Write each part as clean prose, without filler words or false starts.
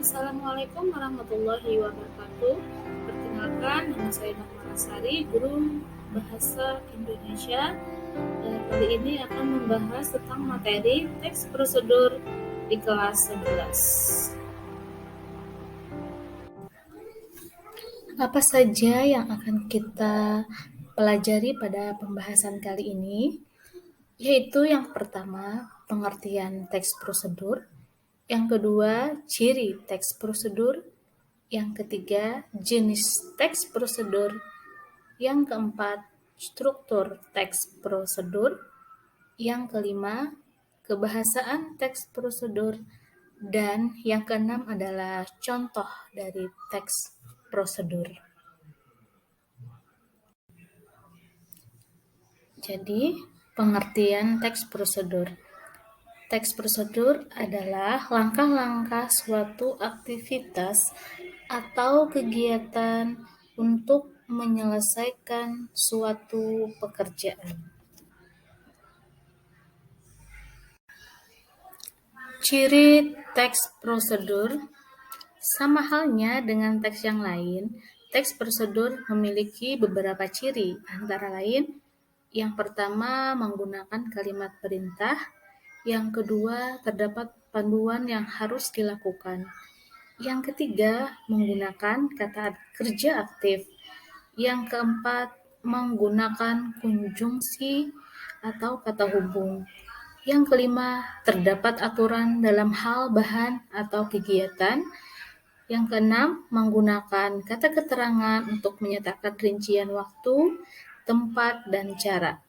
Assalamualaikum warahmatullahi wabarakatuh. Perkenalkan, nama saya Nurmala Sari, guru Bahasa Indonesia. Dan kali ini akan membahas tentang materi teks prosedur di kelas 11. Apa saja yang akan kita pelajari pada pembahasan kali ini? Yaitu yang pertama, pengertian teks prosedur. Yang kedua, ciri teks prosedur. Yang ketiga, jenis teks prosedur. Yang keempat, struktur teks prosedur. Yang kelima, kebahasaan teks prosedur. Dan yang keenam adalah contoh dari teks prosedur. Jadi, pengertian teks prosedur. Teks prosedur adalah langkah-langkah suatu aktivitas atau kegiatan untuk menyelesaikan suatu pekerjaan. Ciri teks prosedur sama halnya dengan teks yang lain. Teks prosedur memiliki beberapa ciri, antara lain yang pertama menggunakan kalimat perintah, yang kedua terdapat panduan yang harus dilakukan, yang ketiga menggunakan kata kerja aktif, yang keempat menggunakan konjungsi atau kata hubung, yang kelima terdapat aturan dalam hal bahan atau kegiatan, yang keenam menggunakan kata keterangan untuk menyatakan rincian waktu, tempat, dan cara.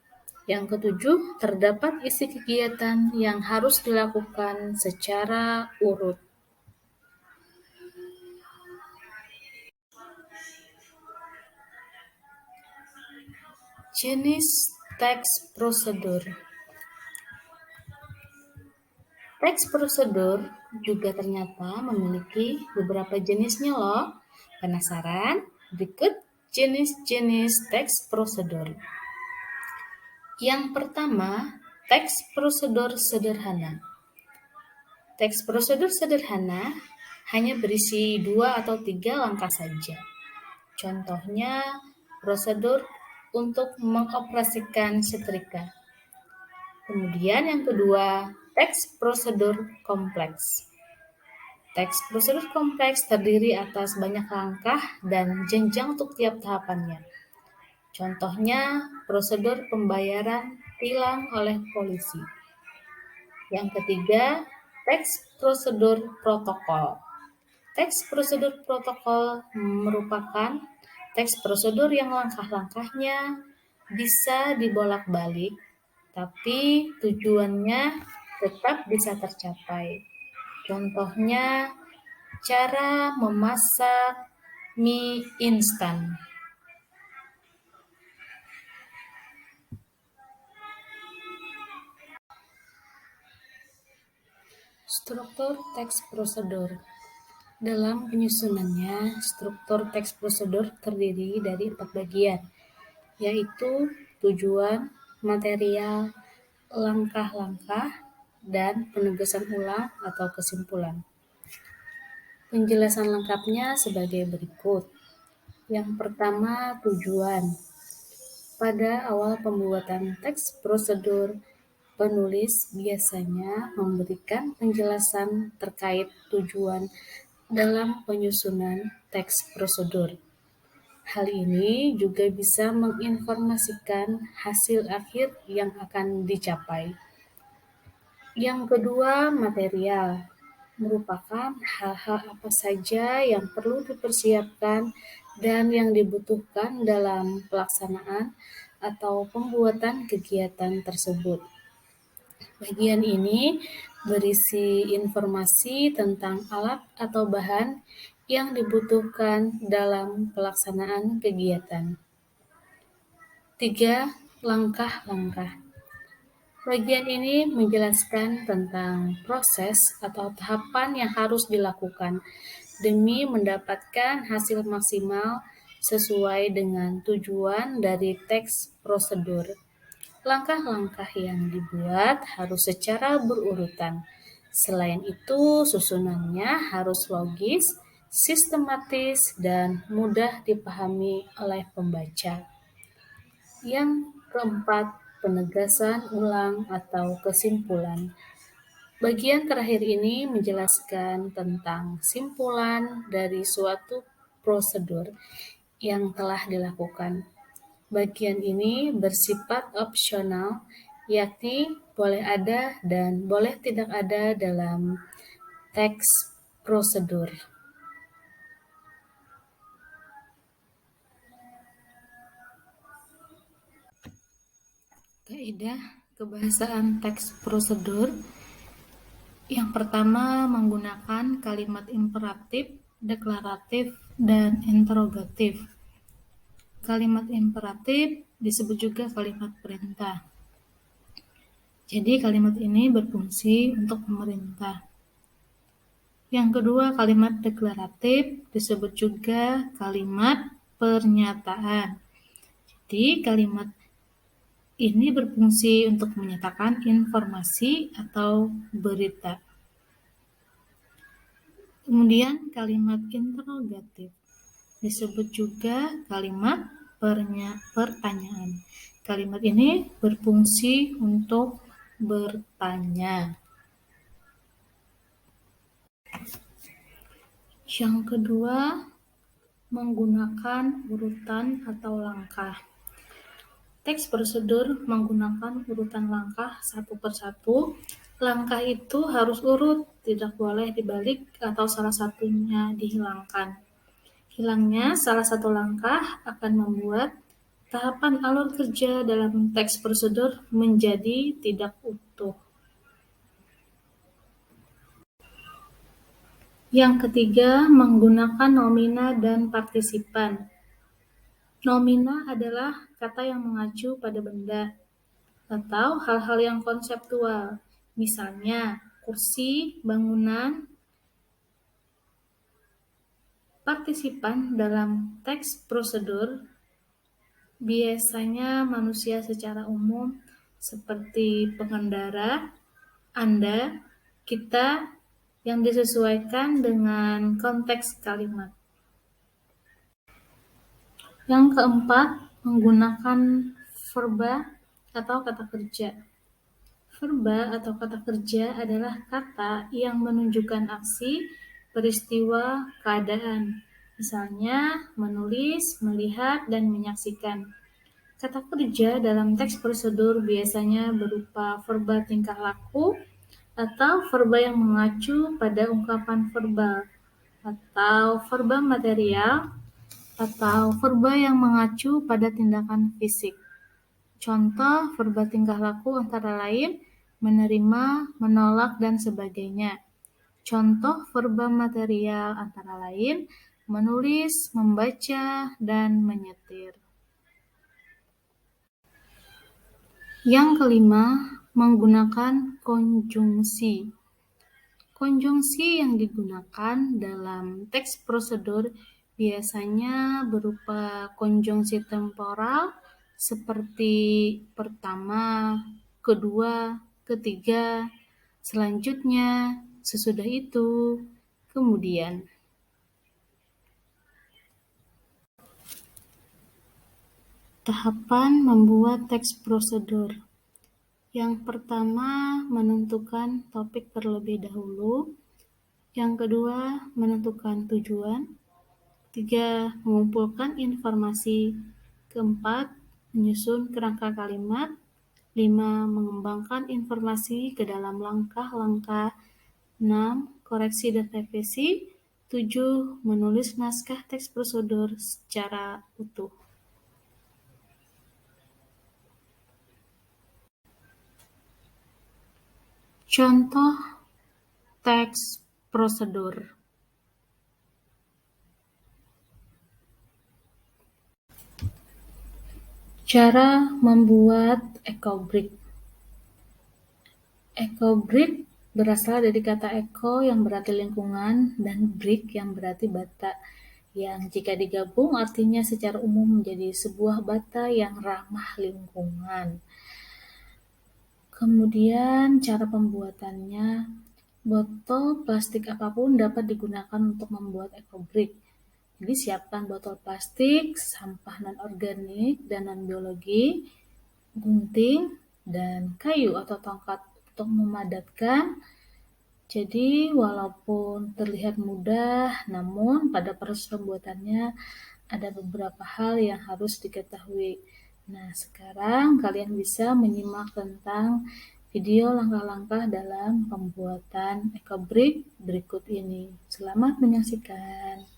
Yang ketujuh, terdapat isi kegiatan yang harus dilakukan secara urut. Jenis teks prosedur. Teks prosedur juga ternyata memiliki beberapa jenisnya loh. Penasaran? Berikut jenis-jenis teks prosedur. Yang pertama, teks prosedur sederhana. Teks prosedur sederhana hanya berisi 2 atau 3 langkah saja. Contohnya, prosedur untuk mengoperasikan setrika. Kemudian yang kedua, teks prosedur kompleks. Teks prosedur kompleks terdiri atas banyak langkah dan jenjang untuk tiap tahapannya. Contohnya, prosedur pembayaran tilang oleh polisi. Yang ketiga, teks prosedur protokol. Teks prosedur protokol merupakan teks prosedur yang langkah-langkahnya bisa dibolak-balik, tapi tujuannya tetap bisa tercapai. Contohnya, cara memasak mie instan. Struktur teks prosedur. Dalam penyusunannya, struktur teks prosedur terdiri dari 4 bagian, yaitu tujuan, material, langkah-langkah, dan penugasan ulang atau kesimpulan. Penjelasan lengkapnya sebagai berikut. Yang pertama, tujuan. Pada awal pembuatan teks prosedur, penulis biasanya memberikan penjelasan terkait tujuan dalam penyusunan teks prosedur. Hal ini juga bisa menginformasikan hasil akhir yang akan dicapai. Yang kedua, material. Merupakan hal-hal apa saja yang perlu dipersiapkan dan yang dibutuhkan dalam pelaksanaan atau pembuatan kegiatan tersebut. Bagian ini berisi informasi tentang alat atau bahan yang dibutuhkan dalam pelaksanaan kegiatan. 3. Langkah-langkah. Bagian ini menjelaskan tentang proses atau tahapan yang harus dilakukan demi mendapatkan hasil maksimal sesuai dengan tujuan dari teks prosedur. Langkah-langkah yang dibuat harus secara berurutan, Selain itu, susunannya harus logis, sistematis, dan mudah dipahami oleh pembaca. Yang keempat, penegasan ulang atau kesimpulan. Bagian terakhir ini menjelaskan tentang simpulan dari suatu prosedur yang telah dilakukan. Bagian ini bersifat opsional, yakni boleh ada dan boleh tidak ada dalam teks prosedur. Kaidah kebahasaan teks prosedur yang pertama menggunakan kalimat imperatif, deklaratif, dan interrogatif. Kalimat imperatif disebut juga kalimat perintah. Jadi kalimat ini berfungsi untuk memerintah. Yang kedua, kalimat deklaratif disebut juga kalimat pernyataan. Jadi kalimat ini berfungsi untuk menyatakan informasi atau berita. Kemudian kalimat interrogatif disebut juga kalimat pertanyaan. Kalimat ini berfungsi untuk bertanya. Yang kedua, menggunakan urutan atau langkah. Teks prosedur menggunakan urutan langkah satu persatu. Langkah itu harus urut, tidak boleh dibalik atau salah satunya dihilangkan. Hilangnya salah satu langkah akan membuat tahapan alur kerja dalam teks prosedur menjadi tidak utuh. Yang ketiga, menggunakan nomina dan partisipan. Nomina adalah kata yang mengacu pada benda atau hal-hal yang konseptual, misalnya kursi, bangunan. Partisipan dalam teks prosedur biasanya manusia secara umum seperti pengendara, Anda, kita, yang disesuaikan dengan konteks kalimat. Yang keempat, menggunakan verba atau kata kerja. Verba atau kata kerja adalah kata yang menunjukkan aksi, peristiwa, keadaan. Misalnya, menulis, melihat, dan menyaksikan. Kata kerja dalam teks prosedur biasanya berupa verba tingkah laku atau verba yang mengacu pada ungkapan verbal atau verba material atau verba yang mengacu pada tindakan fisik. Contoh verba tingkah laku antara lain menerima, menolak, dan sebagainya. Contoh verba material antara lain menulis, membaca, dan menyetir. Yang kelima, menggunakan konjungsi. Konjungsi yang digunakan dalam teks prosedur biasanya berupa konjungsi temporal seperti pertama, kedua, ketiga, selanjutnya, sesudah itu, kemudian. Tahapan membuat teks prosedur. Yang pertama, menentukan topik terlebih dahulu. Yang kedua, menentukan tujuan. 3. Mengumpulkan informasi. Keempat, menyusun kerangka kalimat. 5. Mengembangkan informasi ke dalam langkah-langkah. 6. Koreksi dan revisi. 7. Menulis naskah teks prosedur secara utuh. Contoh teks prosedur. Cara membuat eco-brick. Eco-brick berasal dari kata eco yang berarti lingkungan dan brick yang berarti bata, yang jika digabung artinya secara umum menjadi sebuah bata yang ramah lingkungan. Kemudian cara pembuatannya, Botol plastik apapun dapat digunakan untuk membuat ekobrik. Jadi siapkan botol plastik, sampah non-organik dan non-biologi, gunting, dan kayu atau tongkat untuk memadatkan. Jadi walaupun terlihat mudah, namun pada proses pembuatannya ada beberapa hal yang harus diketahui. Nah, sekarang kalian bisa menyimak tentang video langkah-langkah dalam pembuatan ekobrik berikut ini. Selamat menyaksikan.